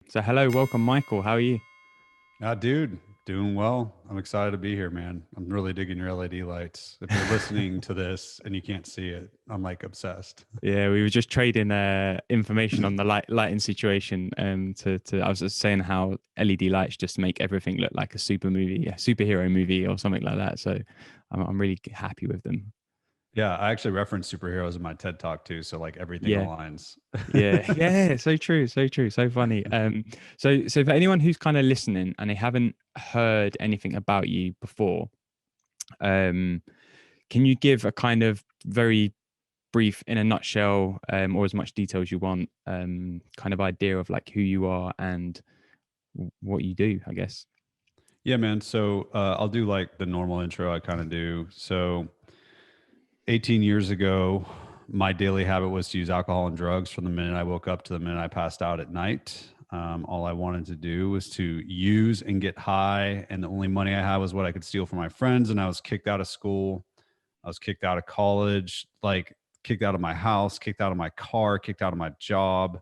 So hello, welcome, Michael. How are you? Dude, doing well. I'm excited to be here, man. I'm really digging your LED lights. If you're listening to this and you can't see it, I'm like obsessed. Yeah, we were just trading information on the lighting situation. I was just saying how LED lights just make everything look like a superhero movie or something like that. So I'm really happy with them. Yeah, I actually reference superheroes in my TED talk too, so like everything Yeah, aligns. yeah. So true, so true, so funny. So for anyone who's kind of listening and they haven't heard anything about you before, um, can you give a kind of very brief, in a nutshell, or as much detail as you want, kind of idea of like who you are and what you do, I guess. Yeah, man. So I'll do like the normal intro I kind of do. So 18 years ago, my daily habit was to use alcohol and drugs from the minute I woke up to the minute I passed out at night. All I wanted to do was to use and get high, and the only money I had was what I could steal from my friends. And I was kicked out of school. I was kicked out of college, like kicked out of my house, kicked out of my car, kicked out of my job.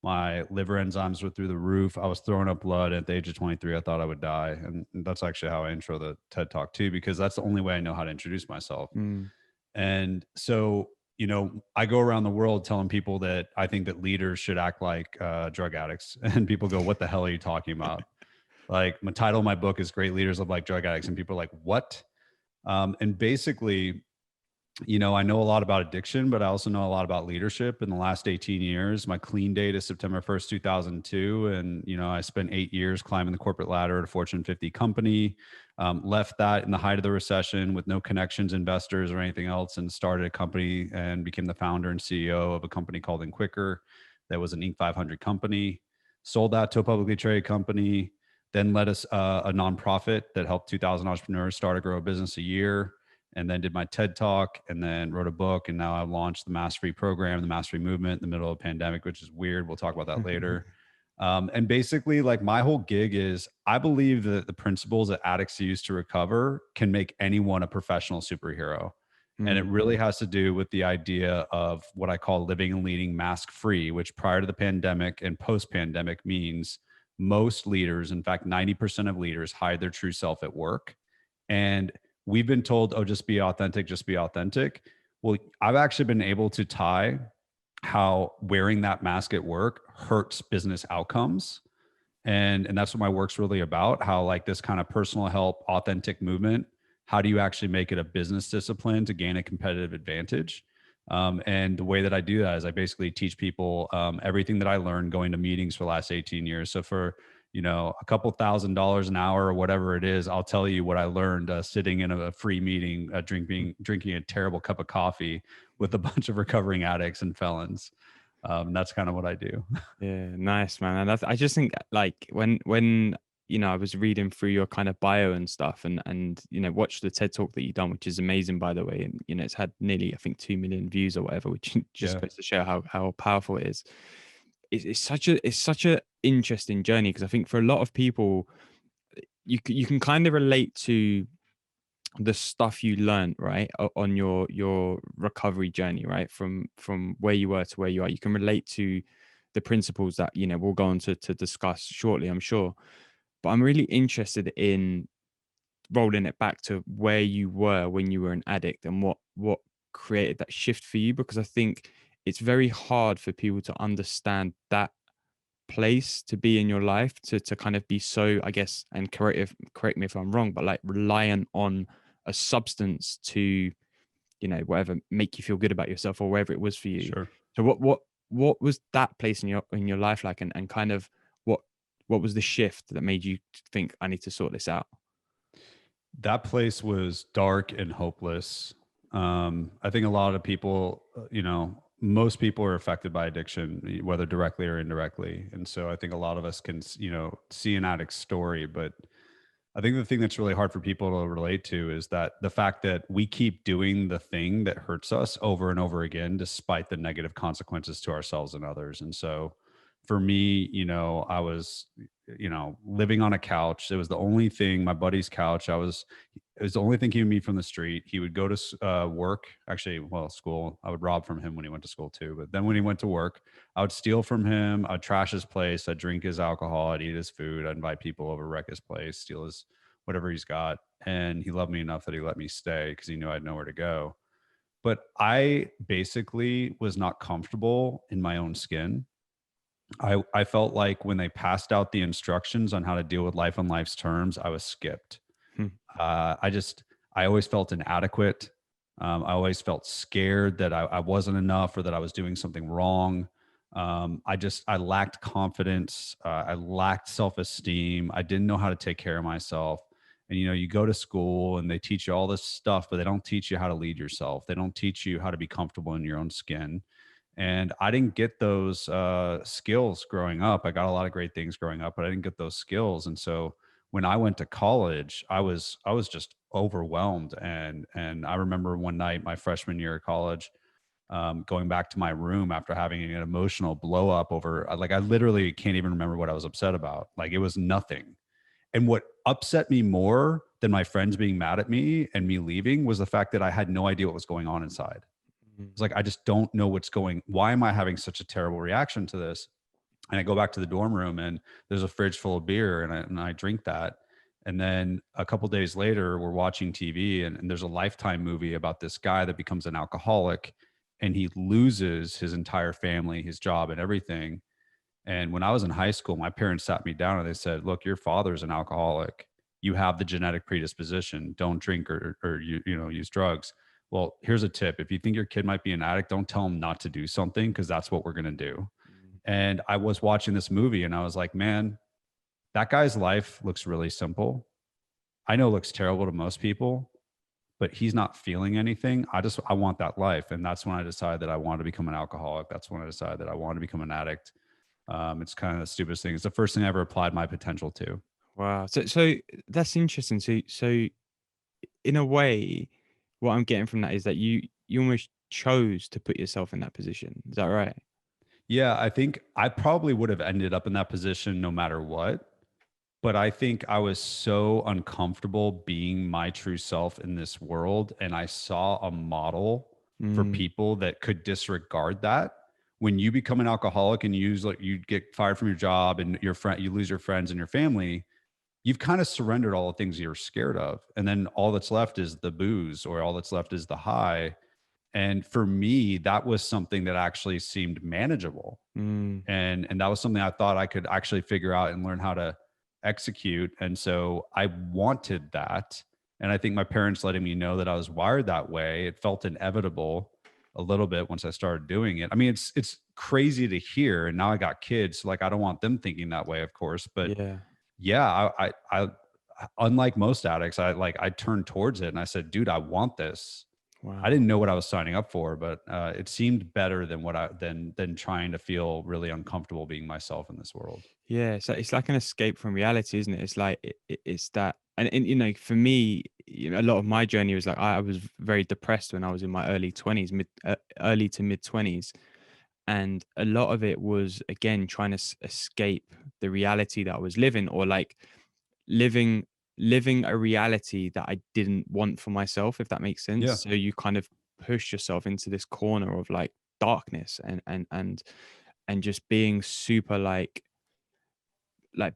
My liver enzymes were through the roof. I was throwing up blood at the age of 23. I thought I would die. And that's actually how I intro the TED Talk too, because that's the only way I know how to introduce myself. Mm. And so, I go around the world telling people that I think that leaders should act like drug addicts. And people go, "What the hell are you talking about?" Like, my title of my book is Great Leaders Live Like Drug Addicts. And people are like, "What?" And basically, I know a lot about addiction, but I also know a lot about leadership. In the last 18 years, my clean date is September 1st, 2002. And, I spent 8 years climbing the corporate ladder at a Fortune 50 company, left that in the height of the recession with no connections, investors, or anything else, and started a company and became the founder and CEO of a company called Quicker that was an Inc. 500 company. Sold that to a publicly traded company, then led us a nonprofit that helped 2,000 entrepreneurs start or grow a business a year, and then did my TED talk, and then wrote a book. And now I launched the Mastery program, the Mastery movement, in the middle of a pandemic, which is weird. We'll talk about that later. And basically, like, my whole gig is I believe that the principles that addicts use to recover can make anyone a professional superhero. And it Mm. really has to do with the idea of what I call living and leading mask free, which prior to the pandemic and post pandemic means most leaders, in fact, 90% of leaders, hide their true self at work. And we've been told, "Oh, just be authentic, just be authentic." Well, I've actually been able to tie how wearing that mask at work hurts business outcomes. And that's what my work's really about, how like this kind of personal help, authentic movement, how do you actually make it a business discipline to gain a competitive advantage? And the way that I do that is I basically teach people everything that I learned going to meetings for the last 18 years. So for, a couple $1,000s an hour or whatever it is, I'll tell you what I learned sitting in a free meeting, drinking a terrible cup of coffee with a bunch of recovering addicts and felons. That's kind of what I do. Yeah, nice, man. And I just think like when I was reading through your kind of bio and stuff, and watched the TED talk that you've done, which is amazing, by the way. And it's had nearly, I think, 2 million views or whatever, which just Yeah. goes to show how powerful it is. It's such a interesting journey, because I think for a lot of people, you can kind of relate to the stuff you learned, right, on your recovery journey, right, from where you were to where you are. You can relate to the principles that we'll go on to discuss shortly, I'm sure. But I'm really interested in rolling it back to where you were when you were an addict, and what created that shift for you, because I think it's very hard for people to understand that place to be in your life, to kind of be so, I guess, and correct me if I'm wrong, but like reliant on a substance to, whatever, make you feel good about yourself, or wherever it was for you. Sure. So what was that place in your life like, and kind of what what was the shift that made you think, I need to sort this out? That place was dark and hopeless. I think a lot of people, most people are affected by addiction, whether directly or indirectly. And so I think a lot of us can, see an addict's story. But I think the thing that's really hard for people to relate to is that the fact that we keep doing the thing that hurts us over and over again, despite the negative consequences to ourselves and others. And so for me, I was, living on a couch. It was the only thing, my buddy's couch. It was the only thing keeping me from the street. He would go to work, actually, well, school. I would rob from him when he went to school too. But then when he went to work, I would steal from him. I'd trash his place. I'd drink his alcohol. I'd eat his food. I'd invite people over, wreck his place, steal his whatever he's got. And he loved me enough that he let me stay because he knew I'd nowhere to go. But I basically was not comfortable in my own skin. I felt like when they passed out the instructions on how to deal with life on life's terms, I was skipped. Hmm. I just, I always felt inadequate. I always felt scared that I wasn't enough or that I was doing something wrong. I lacked confidence. I lacked self-esteem. I didn't know how to take care of myself. And, you know, you go to school and they teach you all this stuff, but they don't teach you how to lead yourself. They don't teach you how to be comfortable in your own skin. And I didn't get those skills growing up. I got a lot of great things growing up, but I didn't get those skills. And so when I went to college, I was just overwhelmed. And I remember one night, my freshman year of college, going back to my room after having an emotional blow up over, like, I literally can't even remember what I was upset about. Like, it was nothing. And what upset me more than my friends being mad at me and me leaving was the fact that I had no idea what was going on inside. It's like, I just don't know why am I having such a terrible reaction to this? And I go back to the dorm room and there's a fridge full of beer and I drink that. And then a couple days later, we're watching TV and there's a Lifetime movie about this guy that becomes an alcoholic and he loses his entire family, his job and everything. And when I was in high school, my parents sat me down and they said, look, your father's an alcoholic. You have the genetic predisposition. Don't drink or use drugs. Well, here's a tip. If you think your kid might be an addict, don't tell them not to do something because that's what we're going to do. And I was watching this movie and I was like, man, that guy's life looks really simple. I know it looks terrible to most people, but he's not feeling anything. I want that life. And that's when I decided that I want to become an alcoholic. That's when I decided that I want to become an addict. It's kind of the stupidest thing. It's the first thing I ever applied my potential to. Wow. So that's interesting. So in a way, what I'm getting from that is that you almost chose to put yourself in that position. Is that right? Yeah, I think I probably would have ended up in that position no matter what. But I think I was so uncomfortable being my true self in this world. And I saw a model for Mm, people that could disregard that. When you become an alcoholic and you get fired from your job and you lose your friends and your family, you've kind of surrendered all the things you're scared of. And then all that's left is the booze or all that's left is the high. And for me, that was something that actually seemed manageable. mm, And that was something I thought I could actually figure out and learn how to execute. And so I wanted that. And I think my parents letting me know that I was wired that way, it felt inevitable a little bit once I started doing it. I mean, it's crazy to hear. And now I got kids, so like I don't want them thinking that way, of course. But yeah. yeah, I unlike most addicts, I turned towards it and I said, dude, I want this. I Wow. didn't know what I was signing up for, but it seemed better than than trying to feel really uncomfortable being myself in this world. Yeah. So it's like an escape from reality, isn't it? It's like it's that, and you know, for me, you know, a lot of my journey was like I was very depressed when I was in my early 20s, early to mid 20s, and a lot of it was again trying to escape the reality that I was living, or like living living a reality that I didn't want for myself, if that makes sense. Yeah. So you kind of push yourself into this corner of like darkness and just being super like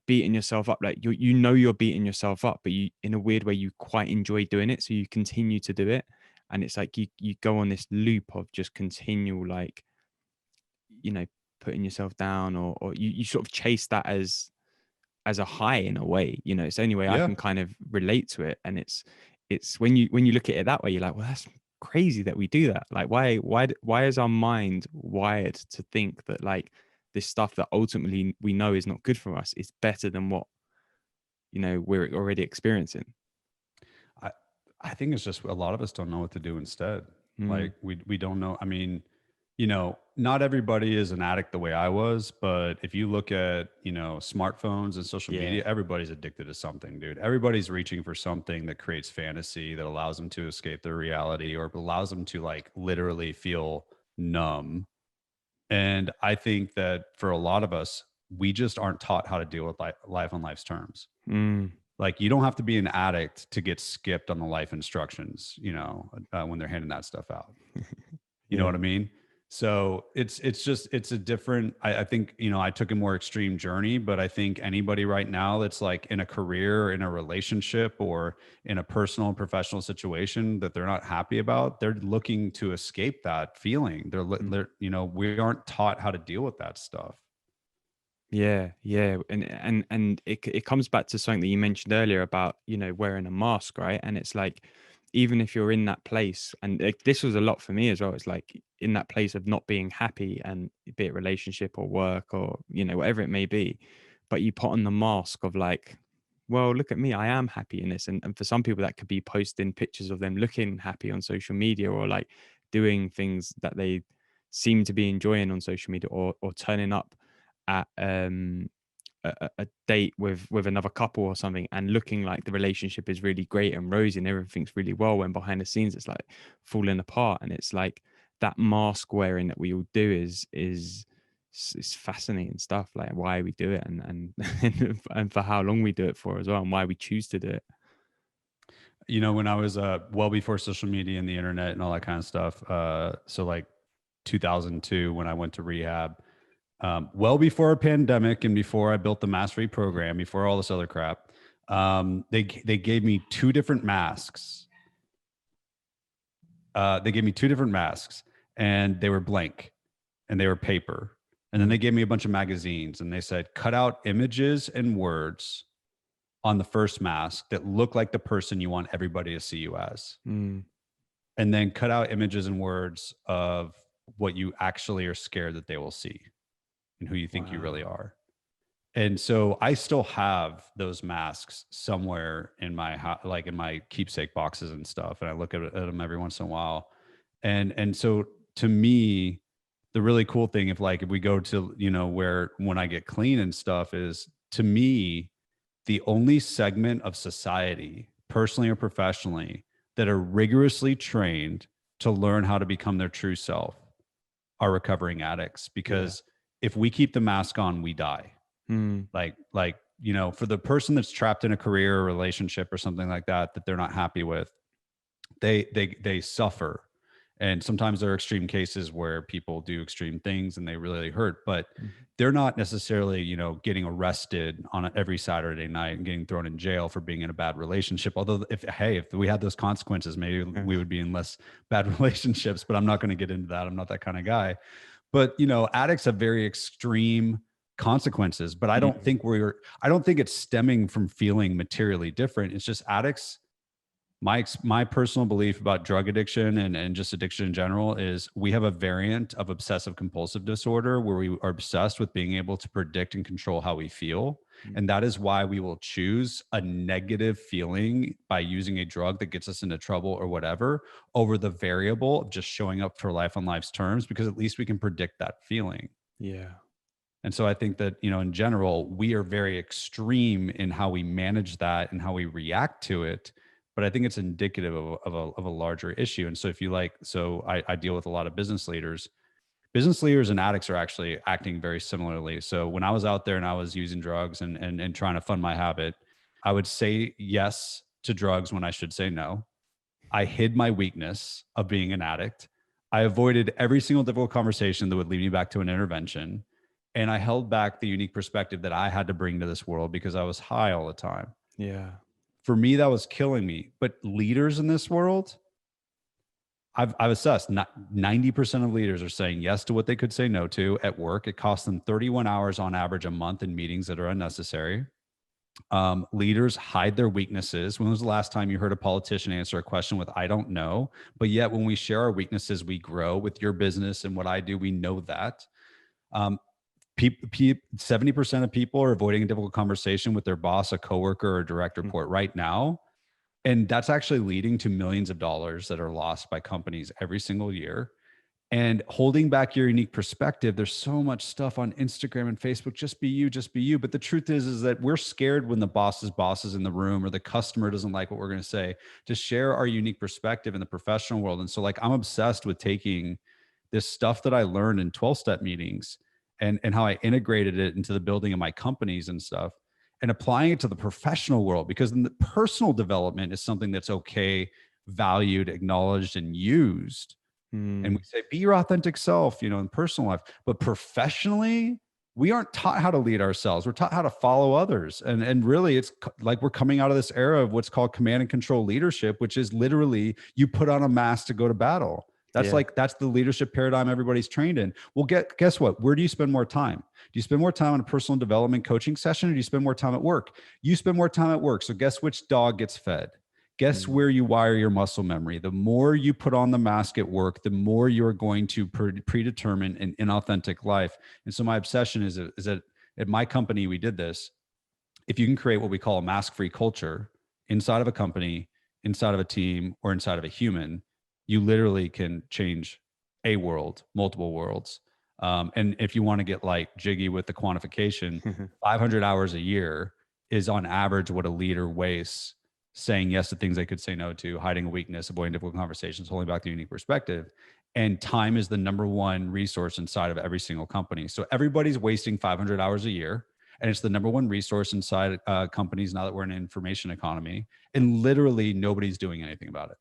beating yourself up. Like you know you're beating yourself up, but you in a weird way you quite enjoy doing it, so you continue to do it. And it's like you go on this loop of just continual like, you know, putting yourself down, or you sort of chase that as a high in a way. You know, it's the only way I Yeah. can kind of relate to it. And it's when you look at it that way, you're like, well, that's crazy that we do that. Like why is our mind wired to think that like this stuff that ultimately we know is not good for us is better than what, you know, we're already experiencing? I I think it's just a lot of us don't know what to do instead. Mm, Like we don't know. I mean, you know, not everybody is an addict the way I was, but if you look at, you know, smartphones and social yeah. media, everybody's addicted to something, dude. Everybody's reaching for something that creates fantasy that allows them to escape their reality or allows them to like literally feel numb. And I think that for a lot of us, we just aren't taught how to deal with life on life's terms. Mm, Like, you don't have to be an addict to get skipped on the life instructions, when they're handing that stuff out. You know Yeah. what I mean? So it's a different, I think, I took a more extreme journey, but I think anybody right now that's like in a career, in a relationship, or in a personal and professional situation that they're not happy about, they're looking to escape that feeling. They're, we aren't taught how to deal with that stuff. Yeah, yeah, and it comes back to something that you mentioned earlier about, wearing a mask, right? And it's like, even if you're in that place, and this was a lot for me as well. It's like in that place of not being happy, and be it relationship or work or whatever it may be, but you put on the mask of like, well, look at me, I am happy in this. And for some people, that could be posting pictures of them looking happy on social media, or like doing things that they seem to be enjoying on social media, or turning up at a date with another couple or something, and looking like the relationship is really great and rosy and everything's really well, when behind the scenes it's like falling apart. And it's like that mask wearing that we all do is it's fascinating stuff, like why we do it, and for how long we do it for as well, and why we choose to do it. When I was well before social media and the internet and all that kind of stuff, so like 2002, when I went to rehab, well before a pandemic and before I built the mastery program, before all this other crap, they gave me two different masks. They gave me two different masks, and they were blank, and they were paper. And then they gave me a bunch of magazines, and they said, cut out images and words on the first mask that look like the person you want everybody to see you as. Mm. And then cut out images and words of what you actually are scared that they will see and who you think you really Wow. are. And so I still have those masks somewhere in my like in my keepsake boxes and stuff, and I look at them every once in a while. And so to me, the really cool thing, if we go to where when I get clean and stuff, is, to me, the only segment of society, personally or professionally, that are rigorously trained to learn how to become their true self are recovering addicts. Yeah. Because if we keep the mask on, we die. Mm. For the person that's trapped in a career or relationship or something like that they're not happy with, they suffer. And sometimes there are extreme cases where people do extreme things and they really hurt, but Mhm. they're not necessarily, getting arrested on every Saturday night and getting thrown in jail for being in a bad relationship. Although if we had those consequences, maybe Yeah. we would be in less bad relationships, but I'm not going to get into that. I'm not that kind of guy. But, addicts have very extreme consequences, but I don't Mm. think it's stemming from feeling materially different. It's just addicts. My personal belief about drug addiction and just addiction in general is we have a variant of obsessive compulsive disorder where we are obsessed with being able to predict and control how we feel. Mm. And that is why we will choose a negative feeling by using a drug that gets us into trouble or whatever over the variable of just showing up for life on life's terms, because at least we can predict that feeling. Yeah. And so I think that, in general, we are very extreme in how we manage that and how we react to it. But I think it's indicative of a larger issue. And so I deal with a lot of business leaders. Business leaders and addicts are actually acting very similarly. So when I was out there and I was using drugs and trying to fund my habit, I would say yes to drugs when I should say no. I hid my weakness of being an addict. I avoided every single difficult conversation that would lead me back to an intervention. And I held back the unique perspective that I had to bring to this world because I was high all the time. Yeah. For me, that was killing me. But leaders in this world, I've assessed 90% of leaders are saying yes to what they could say no to at work. It costs them 31 hours on average a month in meetings that are unnecessary. Leaders hide their weaknesses. When was the last time you heard a politician answer a question with, I don't know? But yet when we share our weaknesses, we grow. With your business and what I do, we know that. 70% of people are avoiding a difficult conversation with their boss, a coworker, or a direct Mm. report right now. And that's actually leading to millions of dollars that are lost by companies every single year. And holding back your unique perspective, there's so much stuff on Instagram and Facebook, just be you, just be you. But the truth is that we're scared when the boss's boss is in the room or the customer doesn't like what we're going to say, to share our unique perspective in the professional world. And so I'm obsessed with taking this stuff that I learned in 12-step meetings and how I integrated it into the building of my companies and stuff. and applying it to the professional world, because in the personal development is something that's okay, valued, acknowledged, and used. And we say, be your authentic self, in personal life. But professionally, we aren't taught how to lead ourselves. We're taught how to follow others. And really, it's like we're coming out of this era of what's called command and control leadership, which is literally you put on a mask to go to battle. That's the leadership paradigm everybody's trained in. Well, guess what? Where do you spend more time? Do you spend more time in a personal development coaching session, or do you spend more time at work? You spend more time at work. So guess which dog gets fed? Guess where you wire your muscle memory? The more you put on the mask at work, the more you're going to predetermine an inauthentic life. And so my obsession is that at my company, we did this. If you can create what we call a mask-free culture inside of a company, inside of a team, or inside of a human, you literally can change a world, multiple worlds. And if you want to get like jiggy with the quantification, 500 hours a year is on average what a leader wastes saying yes to things they could say no to, hiding a weakness, avoiding difficult conversations, holding back the unique perspective. And time is the number one resource inside of every single company. So everybody's wasting 500 hours a year. And it's the number one resource inside companies now that we're in an information economy. And literally nobody's doing anything about it.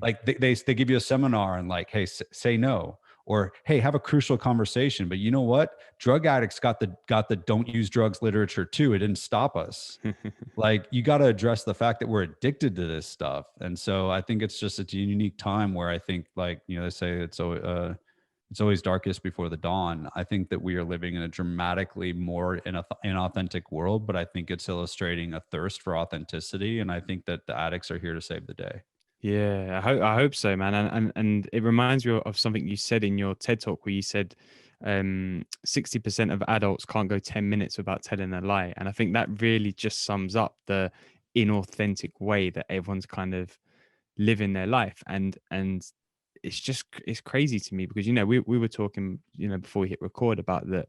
Like they give you a seminar and like, hey, say no, or hey, have a crucial conversation. But you know what? Drug addicts got the don't use drugs literature too. It didn't stop us. Like you got to address the fact that we're addicted to this stuff. And so I think it's just a unique time where I think, like, they say it's always darkest before the dawn. I think that we are living in a dramatically more inauthentic world, but I think it's illustrating a thirst for authenticity. And I think that the addicts are here to save the day. Yeah, I hope so, man. And it reminds me of something you said in your TED talk where you said 60% of adults can't go 10 minutes without telling a lie. And I think that really just sums up the inauthentic way that everyone's kind of living their life. And it's crazy to me because we were talking before we hit record about that,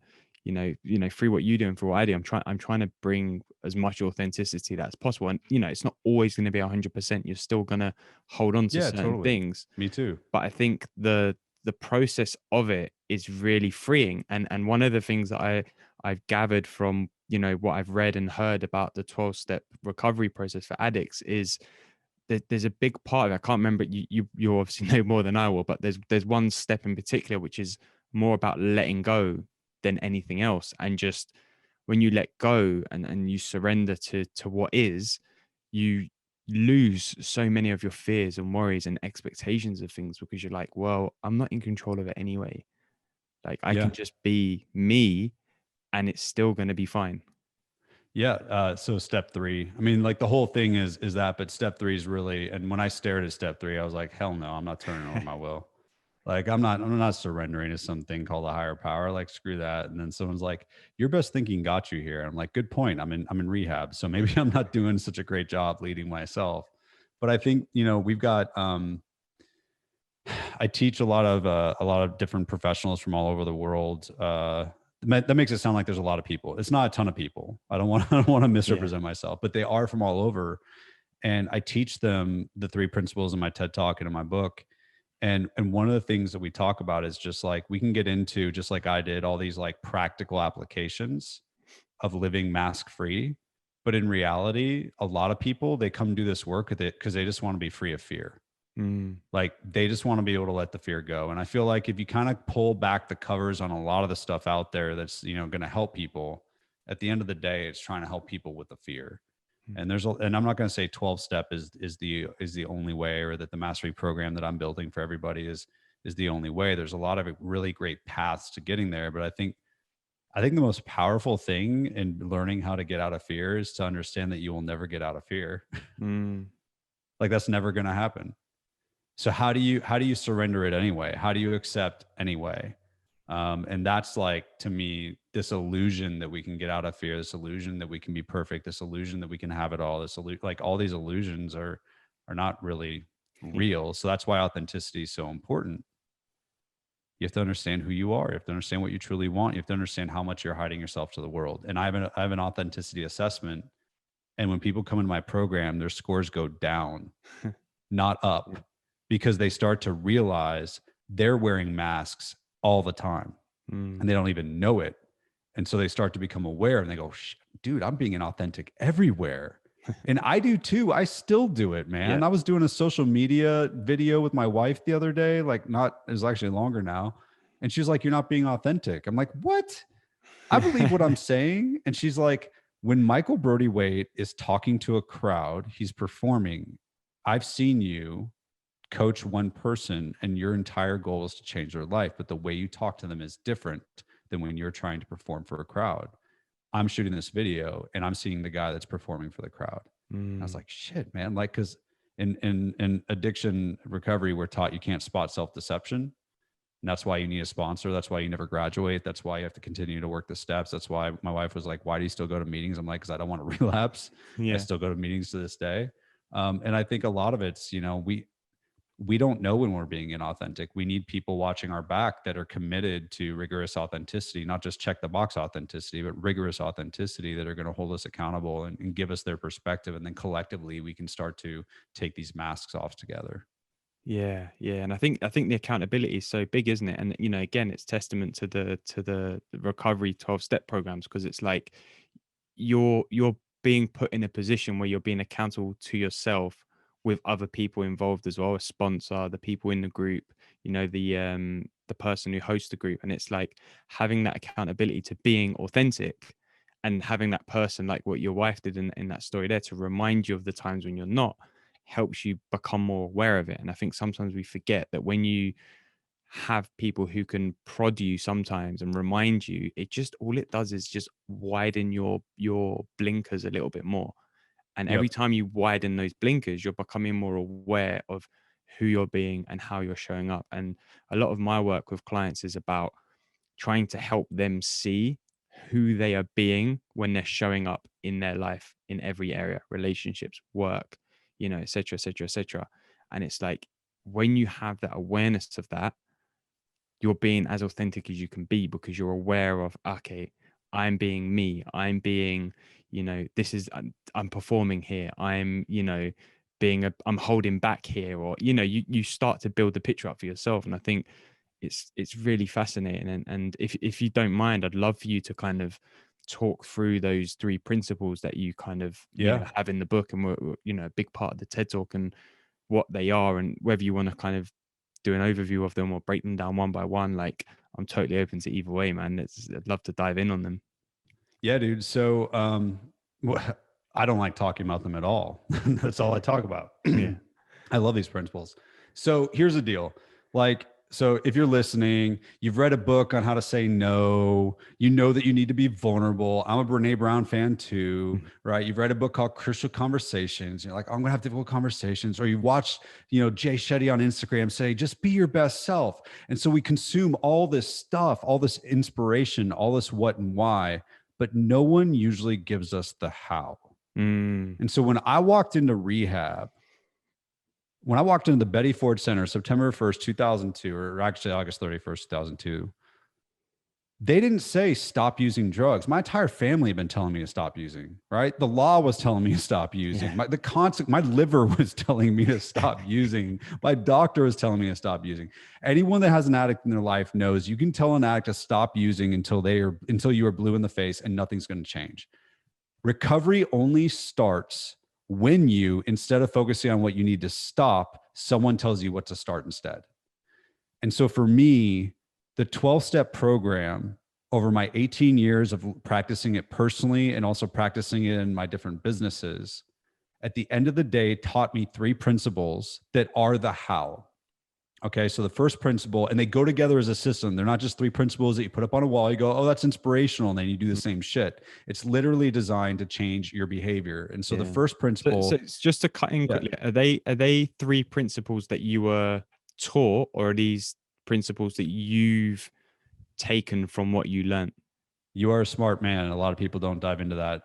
through what you do and for what I do, I'm trying to bring as much authenticity that's possible. And it's not always going to be 100%. You're still going to hold on to certain things. Me too. But I think the process of it is really freeing. And one of the things that I've gathered from what I've read and heard about the 12-step recovery process for addicts is that there's a big part of it. I can't remember. You obviously know more than I will, but there's one step in particular which is more about letting go than anything else. And just when you let go and you surrender to what is, you lose so many of your fears and worries and expectations of things because you're like, well, I'm not in control of it anyway. Like I can just be me and it's still going to be fine. Yeah. So step 3, I mean, like the whole thing is that, but step 3 is really, and when I stared at step 3, I was like, hell no, I'm not turning over my will. Like I'm not surrendering to something called a higher power. Like screw that. And then someone's like, your best thinking got you here. I'm like, good point. I'm in rehab. So maybe I'm not doing such a great job leading myself. But I think, we've got, I teach a lot of different professionals from all over the world. That makes it sound like there's a lot of people. It's not a ton of people. I don't want to misrepresent myself, but they are from all over. And I teach them the 3 principles in my TED Talk and in my book. And one of the things that we talk about is just like, we can get into, just like I did, all these like practical applications of living mask free. But in reality, a lot of people, they come do this work with it because they just want to be free of fear. Like they just want to be able to let the fear go. And I feel like if you kind of pull back the covers on a lot of the stuff out there that's, going to help people, at the end of the day, it's trying to help people with the fear. And and I'm not going to say 12-step is the only way, or that the mastery program that I'm building for everybody is the only way. There's a lot of really great paths to getting there. But I think the most powerful thing in learning how to get out of fear is to understand that you will never get out of fear. Like that's never going to happen. So how do you surrender it anyway? How do you accept anyway? And that's like, to me, this illusion that we can get out of fear, this illusion that we can be perfect, this illusion that we can have it all, like all these illusions are not really real. So that's why authenticity is so important. You have to understand who you are. You have to understand what you truly want. You have to understand how much you're hiding yourself to the world. And I have an authenticity assessment. And when people come into my program, their scores go down, not up, because they start to realize they're wearing masks all the time and they don't even know it. And so they start to become aware and they go, dude, I'm being inauthentic everywhere. And I do too. I still do it, man. Yeah. I was doing a social media video with my wife the other day, like not, it was actually longer now. And she's like, you're not being authentic. I'm like, what? I believe what I'm saying. And she's like, when Michael Brody-Waite is talking to a crowd, he's performing. I've seen you coach one person and your entire goal is to change their life. But the way you talk to them is different than when you're trying to perform for a crowd. I'm shooting this video and I'm seeing the guy that's performing for the crowd. I was like, shit, man. Like, cause in addiction recovery, we're taught you can't spot self-deception. And that's why you need a sponsor. That's why you never graduate. That's why you have to continue to work the steps. That's why my wife was like, why do you still go to meetings? I'm like, because I don't want to relapse. Yeah. I still go to meetings to this day. And I think a lot of it's, you know, we don't know when we're being inauthentic. We need people watching our back that are committed to rigorous authenticity, not just check the box authenticity, but rigorous authenticity that are going to hold us accountable and give us their perspective. And then collectively we can start to take these masks off together. Yeah, yeah, and I think the accountability is so big, isn't it? And you know, again, it's testament to the recovery 12-step programs, because it's like you're being put in a position where you're being accountable to yourself with other people involved as well, a sponsor, the people in the group, you know, the person who hosts the group, and it's like having that accountability to being authentic, and having that person like what your wife did in that story there to remind you of the times when you're not, helps you become more aware of it. And I think sometimes we forget that when you have people who can prod you sometimes and remind you, it just, all it does is just widen your blinkers a little bit more. And Yep. every time you widen those blinkers, you're becoming more aware of who you're being and how you're showing up. And a lot of my work with clients is about trying to help them see who they are being when they're showing up in their life in every area, relationships, work, you know, etc., etc., etc. And it's like when you have that awareness of that, you're being as authentic as you can be, because you're aware of, okay, I'm being me, I'm being, you know, this is, I'm performing here, I'm, you know, I'm holding back here, or you know, you start to build the picture up for yourself. And I think it's really fascinating. And if you don't mind, I'd love for you to kind of talk through those 3 principles that you kind of, you know, have in the book, and were, you know, a big part of the TED Talk, and what they are, and whether you want to kind of do an overview of them or break them down one by one. Like, I'm totally open to either way, man. I'd love to dive in on them. Yeah, dude. So, I don't like talking about them at all. That's all I talk about. Yeah. I love these principles. So here's the deal. Like, so if you're listening, you've read a book on how to say no, you know that you need to be vulnerable. I'm a Brene Brown fan too, right? You've read a book called Crucial Conversations. You're like, oh, I'm gonna have difficult conversations. Or you watched, you know, Jay Shetty on Instagram say, just be your best self. And so we consume all this stuff, all this inspiration, all this what and why, but no one usually gives us the how. And so when I walked into rehab, when I walked into the Betty Ford Center, September 1st, 2002, or actually August 31st, 2002, they didn't say stop using drugs. My entire family had been telling me to stop using, right? The law was telling me to stop using. Yeah. My liver was telling me to stop using. My doctor was telling me to stop using. Anyone that has an addict in their life knows you can tell an addict to stop using until you are blue in the face and nothing's going to change. Recovery only starts when you, instead of focusing on what you need to stop, someone tells you what to start instead. And so for me, the 12-step program over my 18 years of practicing it personally and also practicing it in my different businesses, at the end of the day, taught me 3 principles that are the how. Okay, so the first principle, and they go together as a system. They're not just 3 principles that you put up on a wall. You go, oh, that's inspirational. And then you do the same shit. It's literally designed to change your behavior. And so the first principle. So it's just to cut in quickly. Are they 3 principles that you were taught, or are these principles that you've taken from what you learned? You are a smart man. And a lot of people don't dive into that.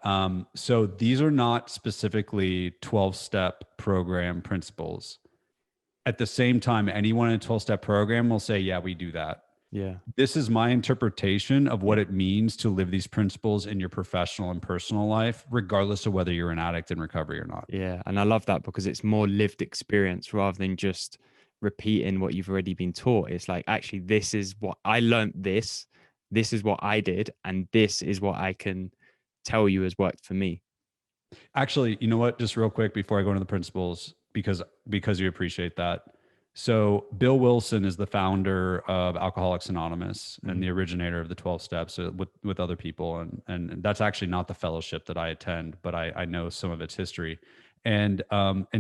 So these are not specifically 12-step program principles. At the same time, anyone in a 12-step program will say, yeah, we do that. Yeah. This is my interpretation of what it means to live these principles in your professional and personal life, regardless of whether you're an addict in recovery or not. Yeah. And I love that, because it's more lived experience rather than just repeating what you've already been taught. It's like, actually, this is what I learned, this, this is what I did, and this is what I can tell you has worked for me. Actually, you know what? Just real quick before I go into the principles, because you appreciate that. So Bill Wilson is the founder of Alcoholics Anonymous and the originator of the 12 steps with other people. And that's actually not the fellowship that I attend, but I know some of its history. And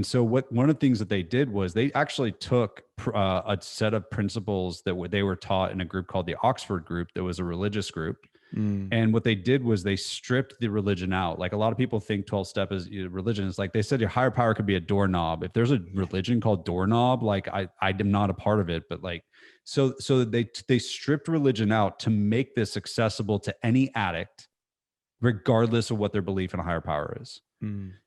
so one of the things that they did was they actually took a set of principles that they were taught in a group called the Oxford Group, that was a religious group. And what they did was they stripped the religion out. Like, a lot of people think 12 step is religion. It's like they said your higher power could be a doorknob. If there's a religion called doorknob, like I am not a part of it, but like, so they stripped religion out to make this accessible to any addict, regardless of what their belief in a higher power is.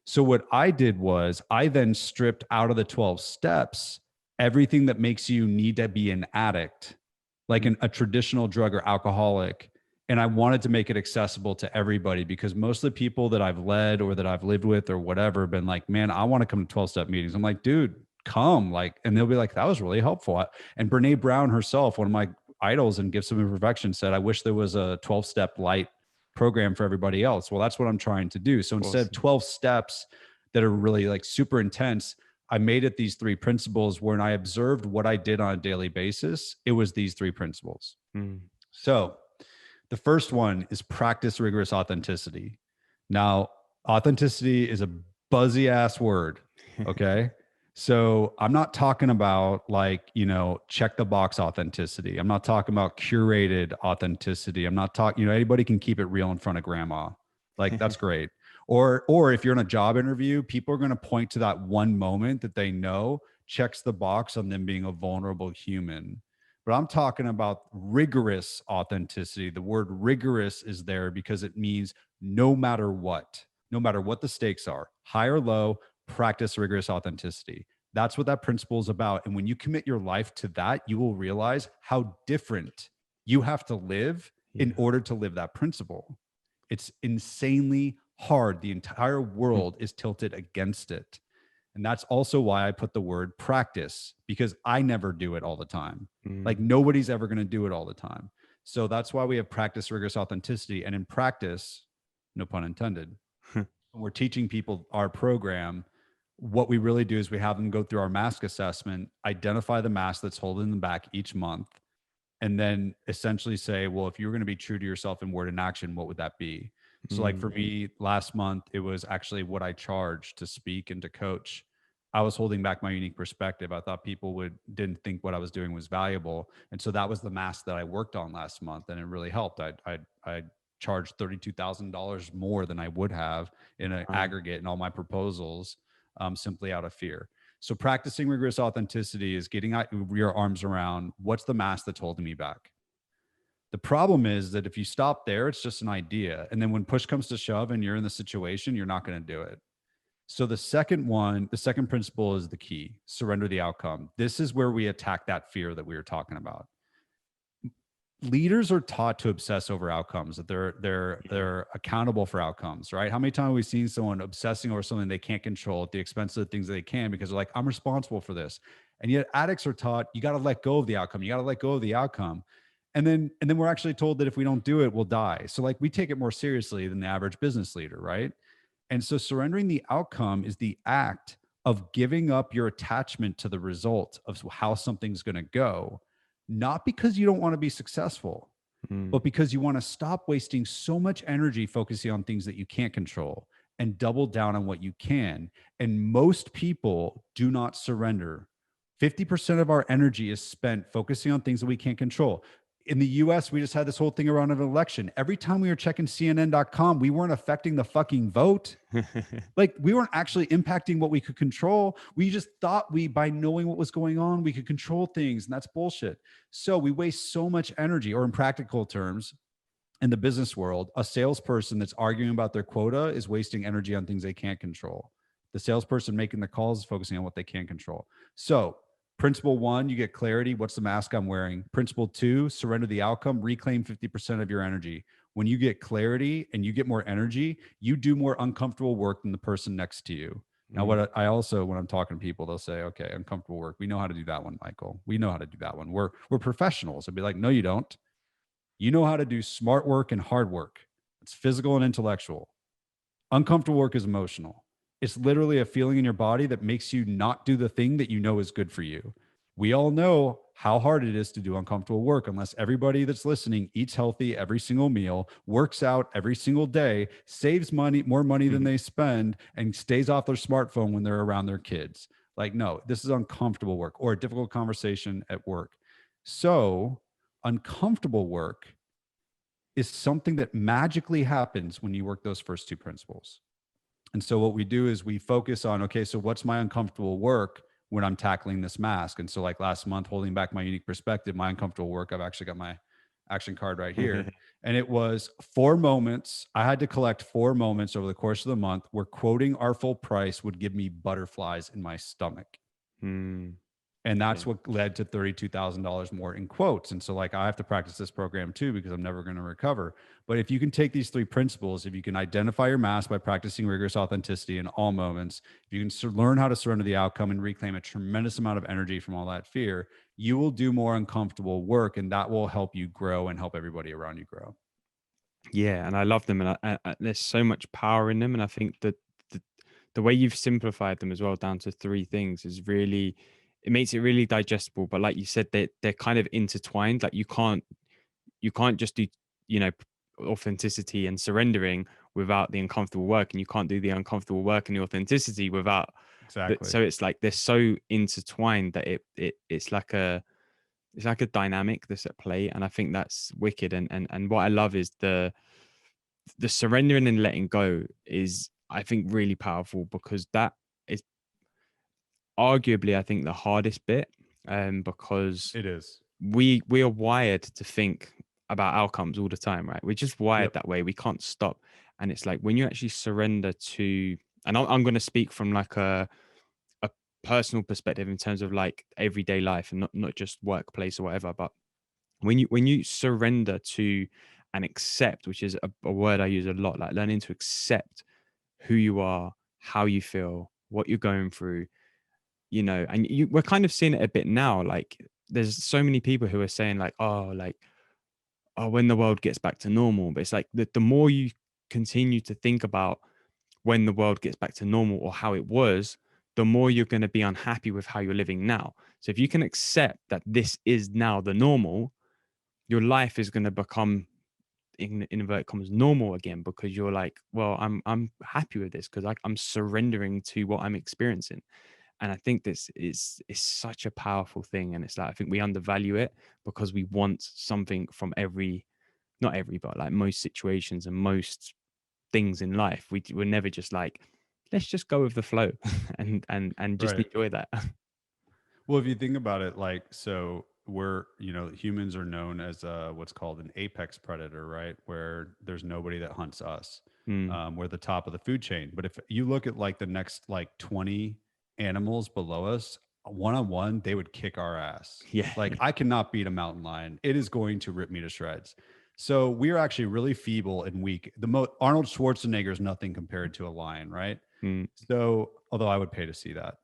So what I did was I then stripped out of the 12 steps everything that makes you need to be an addict, like a traditional drug or alcoholic. And I wanted to make it accessible to everybody, because most of the people that I've led or that I've lived with or whatever have been like, man, I want to come to 12-step meetings. I'm like, dude, come. Like, and they'll be like, that was really helpful. And Brene Brown herself, one of my idols in Gifts of Imperfection, said, I wish there was a 12-step light program for everybody else. Well, that's what I'm trying to do. So instead of 12 steps that are really like super intense, I made it these 3 principles where, when I observed what I did on a daily basis, it was these 3 principles. So the first one is practice rigorous authenticity. Now, authenticity is a buzzy ass word. Okay. So I'm not talking about like, check the box authenticity. I'm not talking about curated authenticity. I'm not talking, anybody can keep it real in front of grandma. Like, that's great. Or if you're in a job interview, people are going to point to that one moment that they know checks the box on them being a vulnerable human. But I'm talking about rigorous authenticity. The word rigorous is there because it means no matter what the stakes are, high or low, practice rigorous authenticity. That's what that principle is about. And when you commit your life to that, you will realize how different you have to live in order to live that principle. It's insanely hard. The entire world is tilted against it. And that's also why I put the word practice, because I never do it all the time. Like, nobody's ever going to do it all the time. So that's why we have practice rigorous authenticity. And in practice, no pun intended, when we're teaching people our program, what we really do is we have them go through our mask assessment, identify the mask that's holding them back each month, and then essentially say, well, if you were going to be true to yourself in word and action, what would that be? So like for me, last month, it was actually what I charged to speak and to coach. I was holding back my unique perspective. I thought people didn't think what I was doing was valuable. And so that was the mask that I worked on last month. And it really helped. I charged $32,000 more than I would have in an aggregate in all my proposals, simply out of fear. So practicing rigorous authenticity is getting your arms around what's the mask that's holding me back. The problem is that if you stop there, it's just an idea. And then when push comes to shove and you're in the situation, you're not going to do it. So the second principle is the key: surrender the outcome. This is where we attack that fear that we were talking about. Leaders are taught to obsess over outcomes, that they're accountable for outcomes, right? How many times have we seen someone obsessing over something they can't control at the expense of the things they can, because they're like, I'm responsible for this. And yet addicts are taught, you got to let go of the outcome. You got to let go of the outcome. And then we're actually told that if we don't do it, we'll die. So like, we take it more seriously than the average business leader, right? And so surrendering the outcome is the act of giving up your attachment to the result of how something's going to go, not because you don't want to be successful, but because you want to stop wasting so much energy focusing on things that you can't control and double down on what you can. And most people do not surrender. 50% of our energy is spent focusing on things that we can't control. In the US, we just had this whole thing around an election. Every time we were checking CNN.com, we weren't affecting the fucking vote. Like, we weren't actually impacting what we could control. We just thought by knowing what was going on, we could control things. And that's bullshit. So we waste so much energy, or in practical terms, in the business world, a salesperson that's arguing about their quota is wasting energy on things they can't control. The salesperson making the calls is focusing on what they can control. So principle 1, you get clarity. What's the mask I'm wearing? Principle 2, surrender the outcome, reclaim 50% of your energy. When you get clarity and you get more energy, you do more uncomfortable work than the person next to you. Now, what I also, when I'm talking to people, they'll say, okay, uncomfortable work. We know how to do that one, Michael. We know how to do that one. We're professionals. I'd be like, no, you don't. You know how to do smart work and hard work. It's physical and intellectual. Uncomfortable work is emotional. It's literally a feeling in your body that makes you not do the thing that you know is good for you. We all know how hard it is to do uncomfortable work unless everybody that's listening eats healthy every single meal, works out every single day, saves money, more money than they spend, and stays off their smartphone when they're around their kids. Like, no, this is uncomfortable work or a difficult conversation at work. So, uncomfortable work is something that magically happens when you work those first two principles. And so what we do is we focus on, okay, so what's my uncomfortable work when I'm tackling this mask? And so like last month, holding back my unique perspective, my uncomfortable work, I've actually got my action card right here. And it was 4 moments. I had to collect 4 moments over the course of the month where quoting our full price would give me butterflies in my stomach. And that's what led to $32,000 more in quotes. And so like, I have to practice this program too, because I'm never going to recover. But if you can take these 3 principles, if you can identify your mask by practicing rigorous authenticity in all moments, if you can learn how to surrender the outcome and reclaim a tremendous amount of energy from all that fear, you will do more uncomfortable work, and that will help you grow and help everybody around you grow. Yeah, and I love them, and there's so much power in them, and I think that the way you've simplified them as well down to 3 things is really, it makes it really digestible. But like you said, they're kind of intertwined. Like you can't just do, you know, authenticity and surrendering without the uncomfortable work, and you can't do the uncomfortable work and the authenticity without Exactly. so it's like they're so intertwined that it's like a dynamic that's at play, and I think that's wicked. And what I love is the surrendering and letting go is, I think, really powerful, because that is arguably, I think, the hardest bit, because It is. we are wired to think about outcomes all the time, right? We're just wired that way. We can't stop. And it's like when you actually surrender to, and I'm going to speak from like a personal perspective in terms of like everyday life and not just workplace or whatever, but when you surrender to and accept, which is a word I use a lot, like learning to accept who you are, how you feel, what you're going through, you know, and we're kind of seeing it a bit now. Like there's so many people who are saying like, oh, like, oh, when the world gets back to normal. But it's like the more you continue to think about when the world gets back to normal or how it was, the more you're going to be unhappy with how you're living now. So if you can accept that this is now the normal, your life is going to become, in inverted commas, normal again, because you're like, well, I'm happy with this because I'm surrendering to what I'm experiencing. And I think this is such a powerful thing. And it's like, I think we undervalue it because we want something from not every, but like most situations and most things in life. We're never just like, let's just go with the flow and just Right. enjoy that. Well, if you think about it, like, so we're, humans are known as what's called an apex predator, right? Where there's nobody that hunts us. Mm, We're the top of the food chain. But if you look at like the next like 20 animals below us, one on one, they would kick our ass. yeah. Like, I cannot beat a mountain lion. It is going to rip me to shreds. So we are actually really feeble and weak. Arnold Schwarzenegger is nothing compared to a lion, right? Mm. So, although I would pay to see that.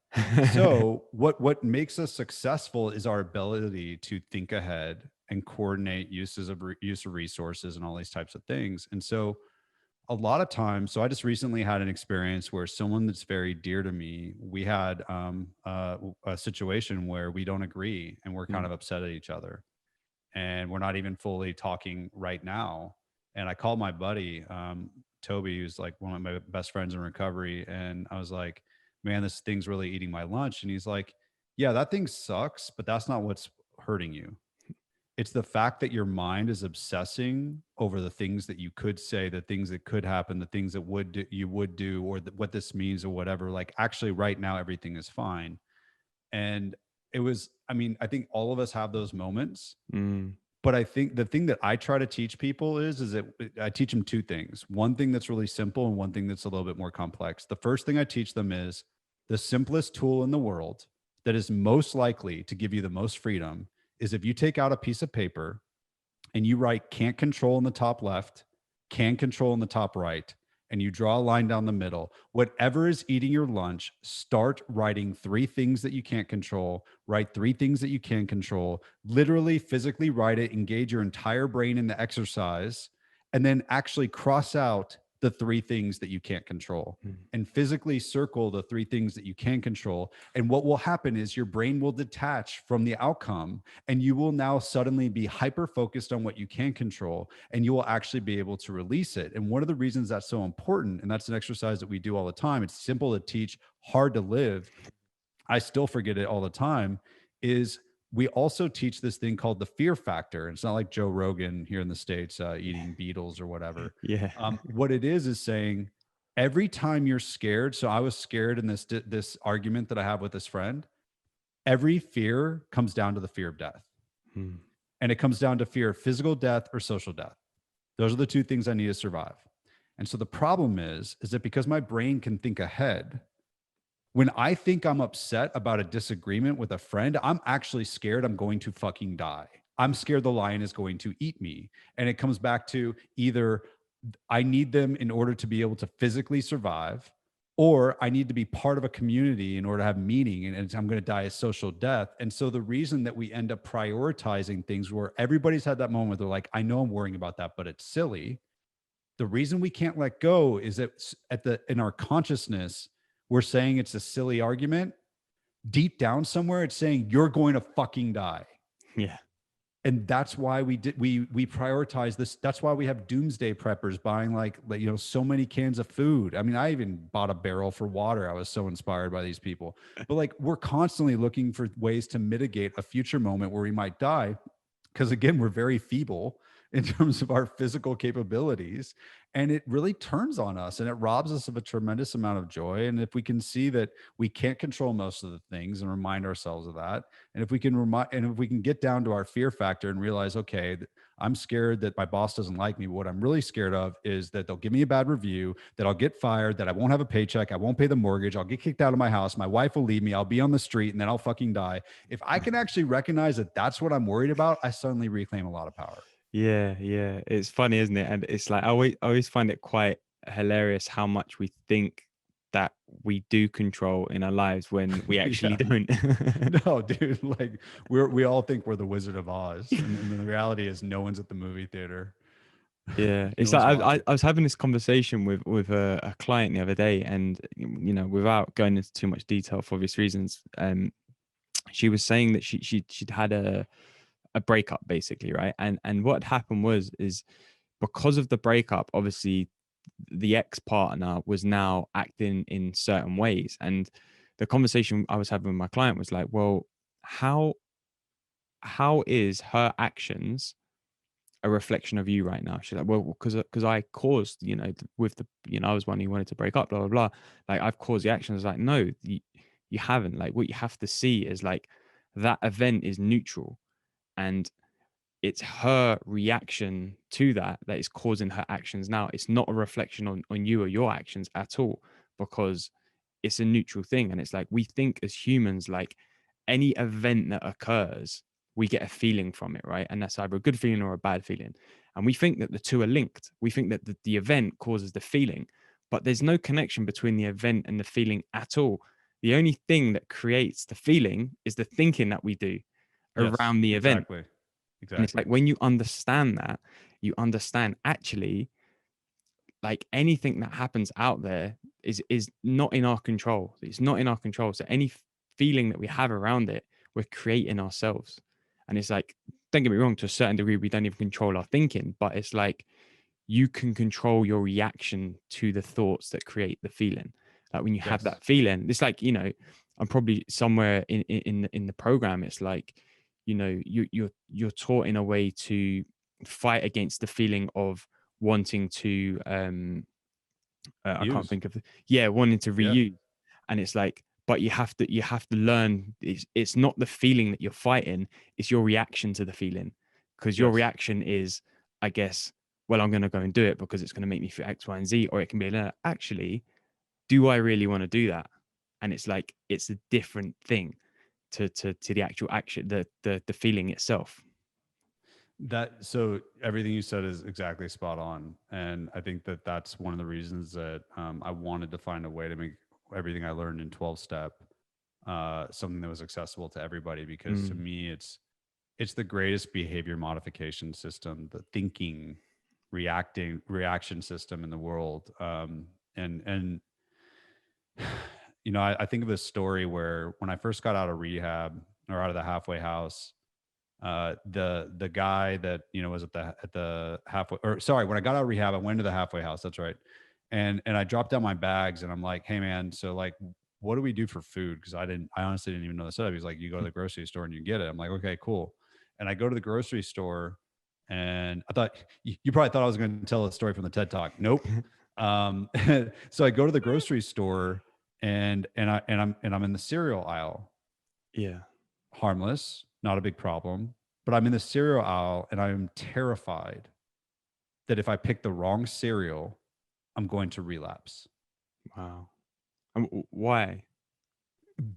So what makes us successful is our ability to think ahead and coordinate use of resources and all these types of things. And so a lot of times, so I just recently had an experience where someone that's very dear to me, we had a situation where we don't agree and we're kind Mm. of upset at each other, and we're not even fully talking right now. And I called my buddy, Toby, who's like one of my best friends in recovery. And I was like, man, this thing's really eating my lunch. And he's like, yeah, that thing sucks, but that's not what's hurting you. It's the fact that your mind is obsessing over the things that you could say, the things that could happen, the things that you would do, or what this means or whatever. Like, actually right now, everything is fine. And it was, I mean, I think all of us have those moments. Mm. But I think the thing that I try to teach people is that I teach them 2 things. One thing that's really simple and one thing that's a little bit more complex. The first thing I teach them is the simplest tool in the world that is most likely to give you the most freedom is if you take out a piece of paper and you write can't control in the top left, can control in the top right, and you draw a line down the middle. Whatever is eating your lunch, start writing 3 things that you can't control, write 3 things that you can control, literally physically write it, engage your entire brain in the exercise, and then actually cross out the 3 things that you can't control and physically circle the 3 things that you can control. And what will happen is your brain will detach from the outcome, and you will now suddenly be hyper focused on what you can control, and you will actually be able to release it. And one of the reasons that's so important, and that's an exercise that we do all the time, it's simple to teach, hard to live, I still forget it all the time, is we also teach this thing called the fear factor. It's not like Joe Rogan here in the States eating beetles or whatever. Yeah. What it is saying every time you're scared. So I was scared in this argument that I have with this friend. Every fear comes down to the fear of death. Hmm. And it comes down to fear of physical death or social death. Those are the 2 things I need to survive. And so the problem is that because my brain can think ahead, when I think I'm upset about a disagreement with a friend, I'm actually scared I'm going to fucking die. I'm scared the lion is going to eat me. And it comes back to either I need them in order to be able to physically survive, or I need to be part of a community in order to have meaning, and I'm going to die a social death. And so the reason that we end up prioritizing things where everybody's had that moment where they're like, I know I'm worrying about that, but it's silly. The reason we can't let go is that in our consciousness, we're saying it's a silly argument. Deep down somewhere, it's saying you're going to fucking die. Yeah. And that's why we prioritize this. That's why we have doomsday preppers buying like so many cans of food. I mean, I even bought a barrel for water. I was so inspired by these people. But like, we're constantly looking for ways to mitigate a future moment where we might die, because again, we're very feeble in terms of our physical capabilities, and it really turns on us and it robs us of a tremendous amount of joy. And if we can see that we can't control most of the things and remind ourselves of that, and if we can get down to our fear factor and realize, okay, I'm scared that my boss doesn't like me, but what I'm really scared of is that they'll give me a bad review, that I'll get fired, that I won't have a paycheck, I won't pay the mortgage, I'll get kicked out of my house, my wife will leave me, I'll be on the street, and then I'll fucking die. If I can actually recognize that that's what I'm worried about, I suddenly reclaim a lot of power. Yeah, yeah. It's funny, isn't it? And it's like I always find it quite hilarious how much we think that we do control in our lives when we actually Yeah. don't. No, dude, like we all think we're the Wizard of Oz, and the reality is no one's at the movie theater. Yeah, No it's one's like watching. I was having this conversation with a client the other day, and without going into too much detail for obvious reasons, she was saying that she'd had a breakup basically, right? And what had happened is because of the breakup, obviously the ex-partner was now acting in certain ways, and the conversation I was having with my client was like, well, how is her actions a reflection of you right now? She's like, well, because I caused, with the, I was one who wanted to break up, blah blah blah. Like, I've caused the actions. Like, no, you haven't. Like, what you have to see is like that event is neutral, and it's her reaction to that is causing her actions now. It's not a reflection on you or your actions at all, because it's a neutral thing. And it's like, we think as humans, like any event that occurs, we get a feeling from it, right? And that's either a good feeling or a bad feeling. And we think that the two are linked. We think that the event causes the feeling, but there's no connection between the event and the feeling at all. The only thing that creates the feeling is the thinking that we do Yes, around the event. exactly. And it's Exactly. like, when you understand that, you understand actually, like, anything that happens out there is not in our control. It's not in our control. So any feeling that we have around it, we're creating ourselves. And it's like, don't get me wrong, to a certain degree, we don't even control our thinking, but it's like you can control your reaction to the thoughts that create the feeling. Like when you have Yes. that feeling, it's like, I'm probably somewhere in the program. It's like, you're taught in a way to fight against the feeling of wanting to I can't Use. think of wanting to Yeah. reuse. And it's like, but you have to learn, it's not the feeling that you're fighting, it's your reaction to the feeling. Because your Yes. reaction is, I guess, well, I'm going to go and do it because it's going to make me feel X, Y, and Z. Or it can be, no, actually, do I really want to do that? And it's like, it's a different thing to the actual action, the feeling itself. So everything you said is exactly spot on. And I think that that's one of the reasons that I wanted to find a way to make everything I learned in 12 step something that was accessible to everybody, because to Mm, me, it's the greatest behavior modification system, the thinking, reaction system in the world. And I think of this story where when I first got out of rehab or out of the halfway house, the guy that was at the halfway, or sorry, when I got out of rehab, I went to the halfway house. That's right. And I dropped down my bags and I'm like, hey man, so like, what do we do for food? Because I honestly didn't even know the setup. He's like, you go to the grocery store and you get it. I'm like, okay, cool. And I go to the grocery store and I thought you probably thought I was going to tell a story from the TED Talk. Nope. Um, so I go to the grocery store and I'm in the cereal aisle. yeah. Harmless, not a big problem. But I'm in the cereal aisle and I'm terrified that if I pick the wrong cereal, I'm going to relapse Wow. Why?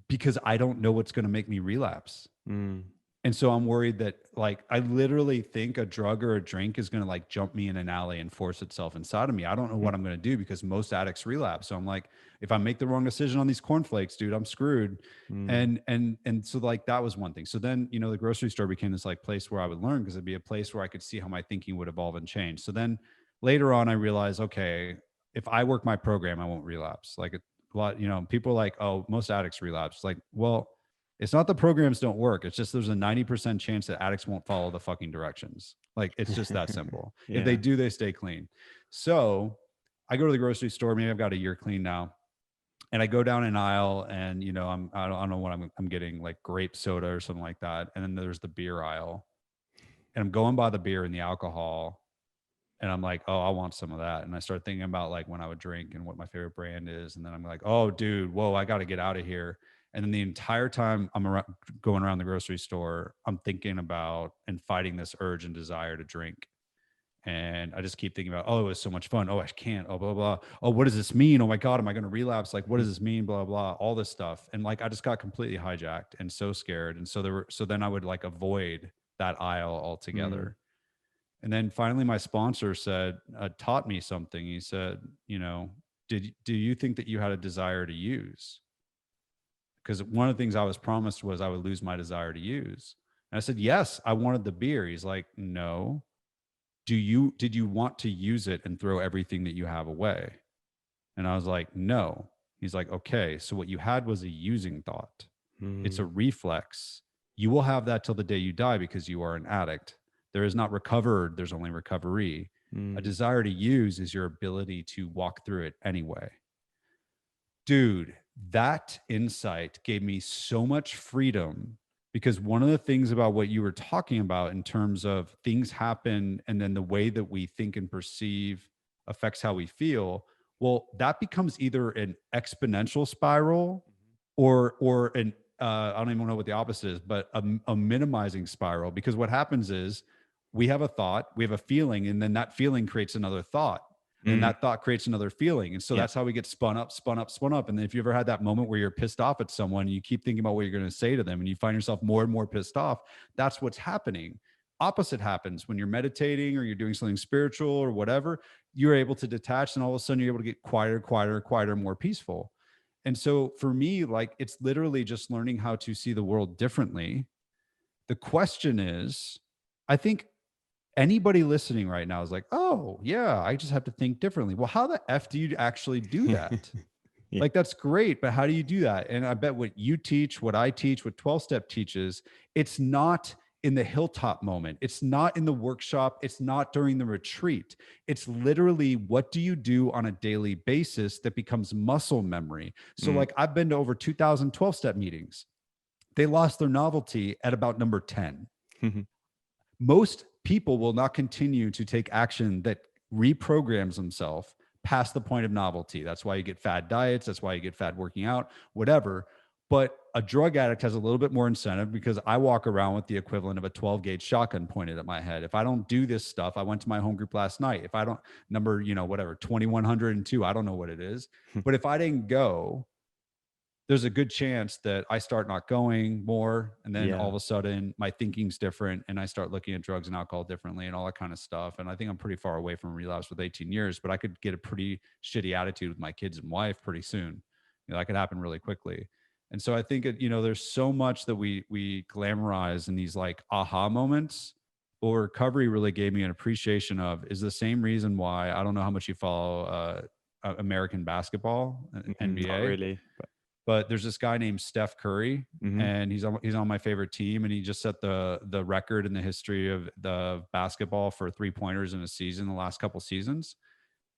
because I don't know what's going to make me relapse. Mm, And so I'm worried that like I literally think a drug or a drink is going to like jump me in an alley and force itself inside of me. I don't know mm, what I'm going to do because most addicts relapse. So I'm like, if I make the wrong decision on these cornflakes, dude, I'm screwed. mm, And so like that was one thing. So then, the grocery store became this like place where I would learn because it'd be a place where I could see how my thinking would evolve and change. So then later on, I realized, okay, if I work my program, I won't relapse. Like a lot, people are like, oh, most addicts relapse. Like, well, it's not the programs don't work. It's just there's a 90% chance that addicts won't follow the fucking directions. Like it's just that simple. If they yeah. do, they stay clean. So I go to the grocery store. Maybe I've got a year clean now. And I go down an aisle and I don't know what I'm getting, like grape soda or something like that. And then there's the beer aisle. And I'm going by the beer and the alcohol. And I'm like, oh, I want some of that. And I start thinking about like when I would drink and what my favorite brand is. And then I'm like, oh, dude, whoa, I got to get out of here. And then the entire time going around the grocery store, I'm thinking about and fighting this urge and desire to drink. And I just keep thinking about, oh, it was so much fun. Oh, I can't. Oh, blah, blah. Oh, what does this mean? Oh my God, am I going to relapse? Like, what does this mean? Blah, blah, all this stuff. And like, I just got completely hijacked and so scared. And so then I would like avoid that aisle Mm, altogether. And then finally, my sponsor taught me something. He said, do you think that you had a desire to use? Because one of the things I was promised was I would lose my desire to use. And I said, yes, I wanted the beer. He's like, no. Did you want to use it and throw everything that you have away? And I was like, no. He's like, okay. So what you had was a using thought. It's a mm, reflex. You will have that till the day you die because you are an addict. There is not recovered, there's only recovery. A mm, desire to use is your ability to walk through it anyway. Dude, that insight gave me so much freedom because one of the things about what you were talking about in terms of things happen and then the way that we think and perceive affects how we feel, well, that becomes either an exponential spiral or an I don't even know what the opposite is, but a minimizing spiral. Because what happens is we have a thought, we have a feeling, and then that feeling creates another thought. And then mm, that thought creates another feeling. And so yeah. that's how we get spun up, spun up, spun up. And then if you ever had that moment where you're pissed off at someone, you keep thinking about what you're going to say to them and you find yourself more and more pissed off, that's what's happening. Opposite happens when you're meditating or you're doing something spiritual or whatever, you're able to detach and all of a sudden you're able to get quieter, quieter, quieter, more peaceful. And so for me, like it's literally just learning how to see the world differently. The question is, I think anybody listening right now is like, oh, yeah, I just have to think differently. Well, how the F do you actually do that? Yeah. Like, that's great, but how do you do that? And I bet what you teach, what I teach, what 12 step teaches, it's not in the hilltop moment. It's not in the workshop. It's not during the retreat. It's literally what do you do on a daily basis that becomes muscle memory. So, Mm, like, I've been to over 2,000 12 step meetings. They lost their novelty at about number 10. Most people will not continue to take action that reprograms themselves past the point of novelty. That's why you get fad diets. That's why you get fad working out, whatever. But a drug addict has a little bit more incentive because I walk around with the equivalent of a 12 gauge shotgun pointed at my head. If I don't do this stuff, I went to my home group last night. If I don't number, whatever, 2102, I don't know what it is. But if I didn't go, there's a good chance that I start not going more. And then all Yeah. of a sudden my thinking's different and I start looking at drugs and alcohol differently and all that kind of stuff. And I think I'm pretty far away from relapse with 18 years, but I could get a pretty shitty attitude with my kids and wife pretty soon. That could happen really quickly. And so I think, there's so much that we glamorize in these like aha moments. But what recovery really gave me an appreciation of is the same reason why, I don't know how much you follow American basketball, Not NBA, really, but there's this guy named Steph Curry, but and he's on my favorite team, and he just set the record in the history of the basketball for 3-pointers in a season, the last couple seasons.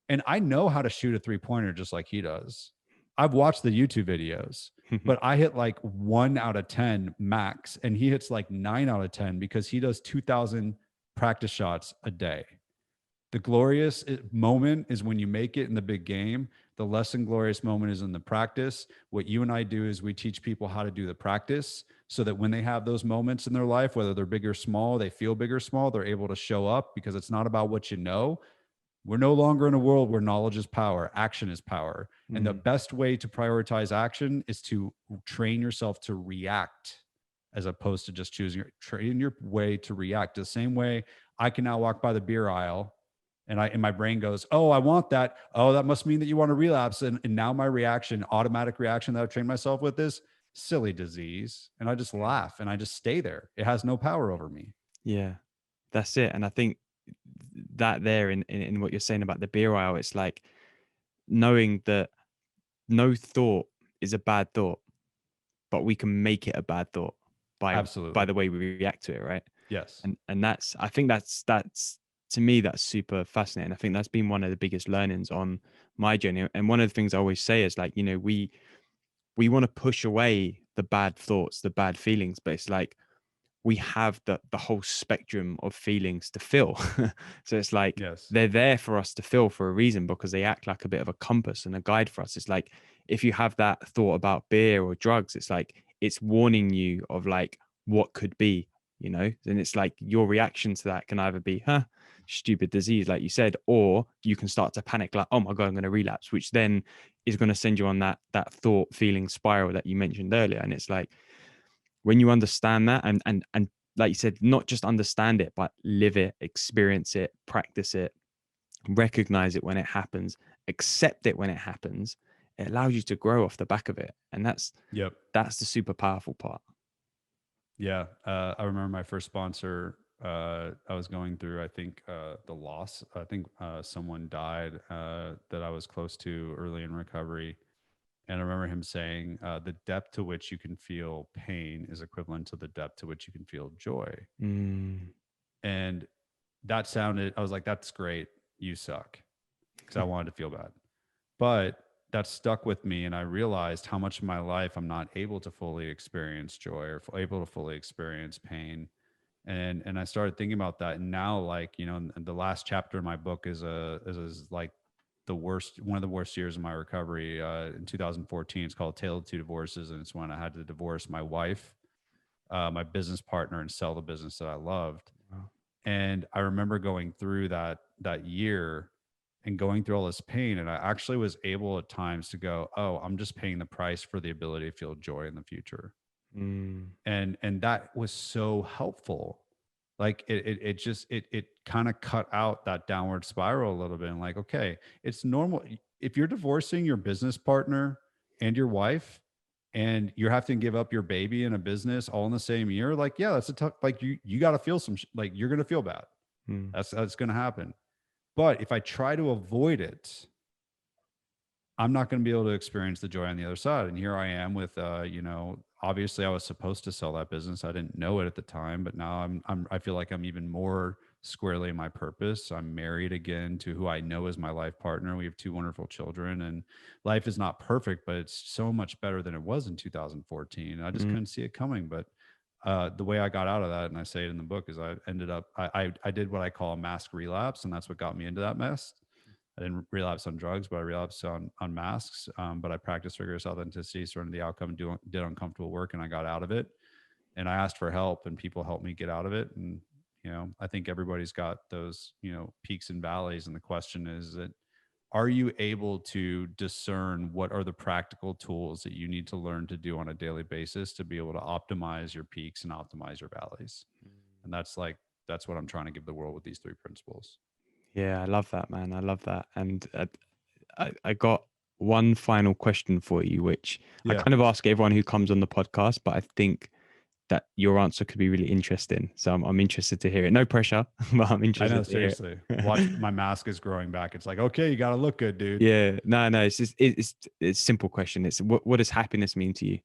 And I know how to shoot a 3-pointer just like he does. I've watched the YouTube videos, but I hit like 1 out of 10 max, and he hits like 9 out of 10 because he does 2,000 practice shots a day. The glorious moment is when you make it in the big game. The less than glorious moment is in the practice. What you and I do is we teach people how to do the practice so that when they have those moments in their life, whether they're big or small, they feel big or small, they're able to show up, because it's not about what you know. We're no longer in a world where knowledge is power, action is power. And the best way to prioritize action is to train yourself to react as opposed to just choosing. Train your way to react the same way I can now walk by the beer aisle and my brain goes, oh, I want that. Oh, that must mean that you want to relapse. And now my reaction, automatic reaction that I've trained myself with is silly disease. And I just laugh and I just stay there. It has no power over me. yeah, that's it. And I think that there in what you're saying about the beer aisle, it's like knowing that no thought is a bad thought, but we can make it a bad thought by Absolutely. the way we react to it, right? Yes. And that's, I think that's to me, that's super fascinating. I think that's been one of the biggest learnings on my journey. And one of the things I always say is like, we want to push away the bad thoughts, the bad feelings, but it's like we have the whole spectrum of feelings to feel. So it's like Yes. they're there for us to feel for a reason, because they act like a bit of a compass and a guide for us. It's like if you have that thought about beer or drugs, it's like it's warning you of like what could be, and it's like your reaction to that can either be stupid disease, like you said, or you can start to panic like, oh my god, I'm going to relapse, which then is going to send you on that thought feeling spiral that you mentioned earlier. And it's like when you understand that, and like you said, not just understand it, but live it, experience it, practice it, recognize it when it happens, accept it when it happens, it allows you to grow off the back of it. And that's Yep. the super powerful part. Yeah. I remember my first sponsor, I was going through, I think, the loss. I think someone died that I was close to early in recovery. And I remember him saying, the depth to which you can feel pain is equivalent to the depth to which you can feel joy. Mm. And I was like, that's great. You suck. Because I wanted to feel bad. But that stuck with me. And I realized how much of my life I'm not able to fully experience joy or able to fully experience pain. And I started thinking about that. And now, like, the last chapter of my book is like one of the worst years of my recovery. In 2014, it's called Tale of Two Divorces. And it's when I had to divorce my wife, my business partner, and sell the business that I loved. Wow. And I remember going through that year and going through all this pain. And I actually was able at times to go, oh, I'm just paying the price for the ability to feel joy in the future. Mm. And that was so helpful. Like it kind of cut out that downward spiral a little bit. And like, okay, it's normal. If you're divorcing your business partner and your wife, and you're having to give up your baby and a business all in the same year, like, yeah, that's a tough, like you got to feel like you're going to feel bad. Mm. That's going to happen. But if I try to avoid it, I'm not going to be able to experience the joy on the other side. And here I am with, obviously I was supposed to sell that business. I didn't know it at the time, but now I feel like I'm even more squarely in my purpose. I'm married again to who I know is my life partner. We have 2 wonderful children, and life is not perfect, but it's so much better than it was in 2014. And I just Mm. couldn't see it coming. But the way I got out of that, and I say it in the book, is I did what I call a mask relapse, and that's what got me into that mess. I didn't relapse on drugs, but I relapsed on masks. But I practiced rigorous authenticity, surrendered the outcome, did uncomfortable work, and I got out of it. And I asked for help, and people helped me get out of it. And I think everybody's got those peaks and valleys. And the question is that are you able to discern what are the practical tools that you need to learn to do on a daily basis to be able to optimize your peaks and optimize your valleys? And that's what I'm trying to give the world with these 3 principles. Yeah, I love that, man. I love that. And I got one final question for you, which I Yeah. kind of ask everyone who comes on the podcast, but I think that your answer could be really interesting. So I'm interested to hear it. No pressure, but I'm I know, interested to hear seriously. it. Watch, my mask is growing back. It's like, okay, you got to look good, dude. Yeah, no, it's just it's a simple question. It's what does happiness mean to you?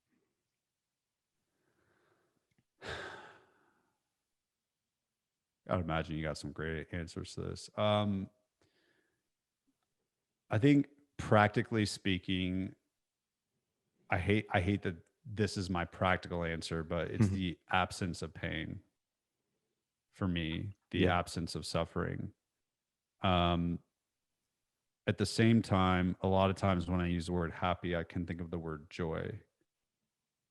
I'd imagine you got some great answers to this. I think practically speaking, I hate that this is my practical answer, but it's the absence of pain for me, the Yeah. absence of suffering. Um, at the same time, a lot of times when I use the word happy, I can think of the word joy.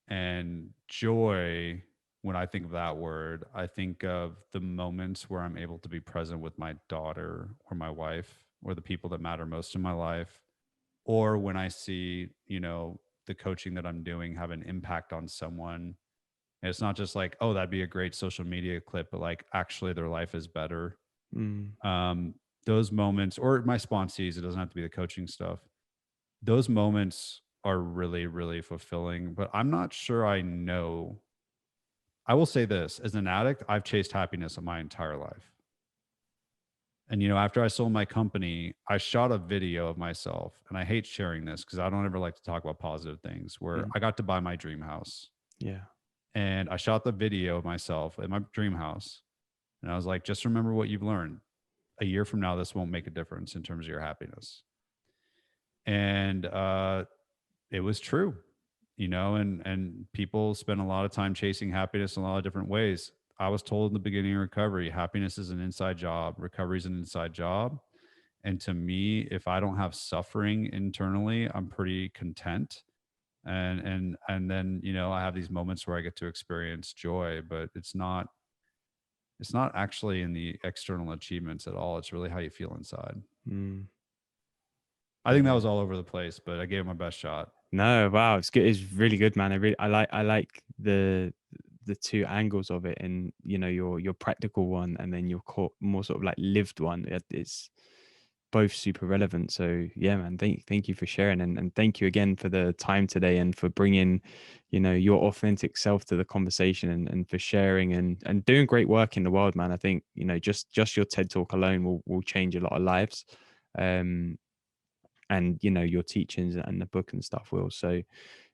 And joy, when I think of that word, I think of the moments where I'm able to be present with my daughter or my wife or the people that matter most in my life, or when I see, the coaching that I'm doing have an impact on someone. And it's not just like, oh, that'd be a great social media clip, but like actually their life is better. Mm, Um, those moments, or my sponsees, it doesn't have to be the coaching stuff. Those moments are really, really fulfilling, but I'm not sure I know. I will say this, as an addict, I've chased happiness my entire life. And, after I sold my company, I shot a video of myself, and I hate sharing this because I don't ever like to talk about positive things, where mm, I got to buy my dream house. yeah. And I shot the video of myself at my dream house. And I was like, just remember what you've learned. A year from now, this won't make a difference in terms of your happiness. And it was true, and people spend a lot of time chasing happiness in a lot of different ways. I was told in the beginning of recovery, happiness is an inside job, recovery is an inside job. And to me, if I don't have suffering internally, I'm pretty content. And then, I have these moments where I get to experience joy, but it's not actually in the external achievements at all. It's really how you feel inside. Mm, I think that yeah. was all over the place, but I gave it my best shot. No, wow, it's good. It's really good, man. I like the two angles of it, and your practical one, and then your more sort of like lived one. It's both super relevant. So yeah, man, thank you for sharing, and thank you again for the time today, and for bringing, your authentic self to the conversation, and for sharing and doing great work in the world, man. I think just your TED talk alone will change a lot of lives. Um, and your teachings and the book and stuff will. So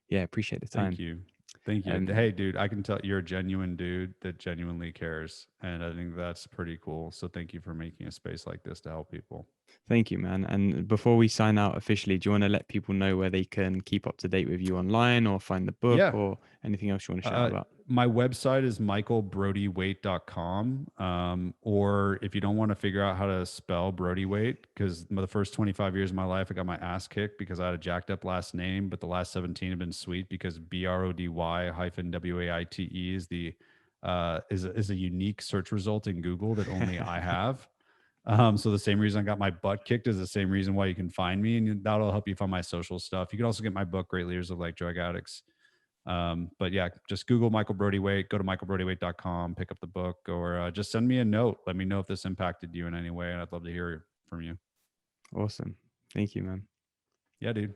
yeah, appreciate the Thank time. you. Thank you. um Hey, dude, I can tell you're a genuine dude that genuinely cares. And I think that's pretty cool. So thank you for making a space like this to help people. Thank you, man. And before we sign out officially, do you want to let people know where they can keep up to date with you online, or find the book, Yeah. or anything else you want to shout Uh, about? my website is michaelbrody-waite.com. Or if you don't want to figure out how to spell Brody-Waite, because the first 25 years of my life, I got my ass kicked because I had a jacked up last name, but the last 17 have been sweet because BRODY-WAITE is is a unique search result in Google that only I have. So the same reason I got my butt kicked is the same reason why you can find me, and that'll help you find my social stuff. You can also get my book, Great Leaders Look Like Drug Addicts. But yeah, just Google Michael Brody-Waite, go to michaelbrody-waite.com, pick up the book, or just send me a note. Let me know if this impacted you in any way. And I'd love to hear from you. Awesome. Thank you, man. Yeah, dude.